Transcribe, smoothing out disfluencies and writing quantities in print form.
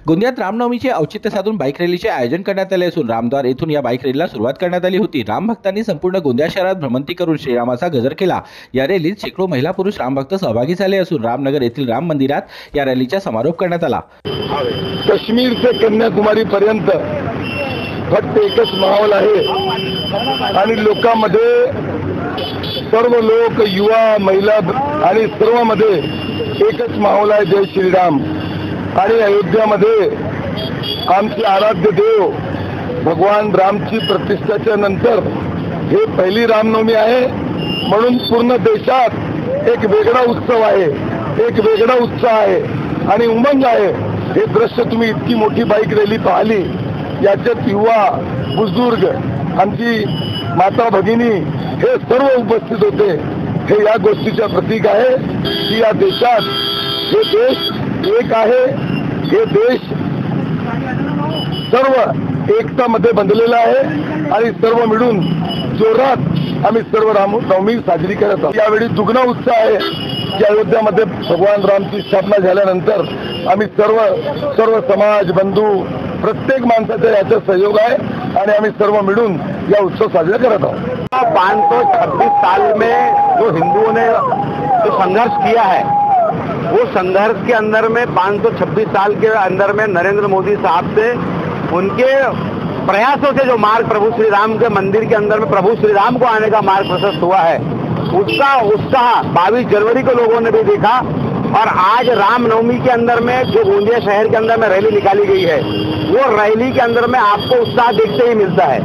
गोंदियात रामनवमीचे औचित्य साधून बाईक रॅलीचे आयोजन करण्यात आले असून रामद्वार येथून या बाईक रॅलीला सुरुवात करण्यात आली होती। राम भक्तांनी संपूर्ण गोंदिया शहरात भ्रमंती करून श्रीरामाचा गजर केला। या रॅलीत शेकडो महिला पुरुष रामभक्त सहभागी झाले असून रामनगर येथील राम मंदिरात या रॅलीचा समारोप करण्यात आला। काश्मीर से कन्याकुमारी पर्यंत फक्त एकच माहोल आहे आणि लोकांमध्ये सर्व लोक युवा महिला आणि सर्वांमध्ये एकच माहोल आहे, जय श्रीराम। आणि अयोध्यामध्ये आमचे आराध्य देव भगवान रामची प्रतिष्ठाच्या नंतर हे पहिली रामनवमी आहे, म्हणून पूर्ण देशात एक वेगळा उत्सव आहे, एक वेगळा उत्साह आहे आणि उमंग आहे। हे दृश्य तुम्ही इतकी मोठी बाईक रॅली पाहिली, याच्यात युवा बुजुर्ग आमची माता भगिनी हे सर्व उपस्थित होते। हे या गोष्टीचे प्रतीक आहे की या देशात हे देश एक आहे, हे देश सर्व एकतामध्ये बंधलेला आहे आणि सर्व मिळून जोरात आम्ही सर्व रामनवमी साजरी करत आहोत। यावेळी दुग्ना उत्साह आहे की अयोध्यामध्ये भगवान रामची स्थापना झाल्यानंतर आम्ही सर्व समाज बंधू प्रत्येक माणसाचा याचा सहयोग आहे आणि आम्ही सर्व मिळून या उत्सव साजरा करत आहोत। 526 साल में जो हिंदुओं ने जो संघर्ष किया है, वो संघर्ष के अंदर में 526 साल के अंदर में नरेंद्र मोदी साहब से उनके प्रयासों से जो मार्ग प्रभु श्री राम के मंदिर के अंदर में प्रभु श्री राम को आने का मार्ग प्रशस्त हुआ है, उसका उत्साह 22 जनवरी को लोगों ने भी देखा। और आज रामनवमी के अंदर में जो गोंदिया शहर के अंदर में रैली निकाली गई है, वो रैली के अंदर में आपको उत्साह देखते ही मिलता है।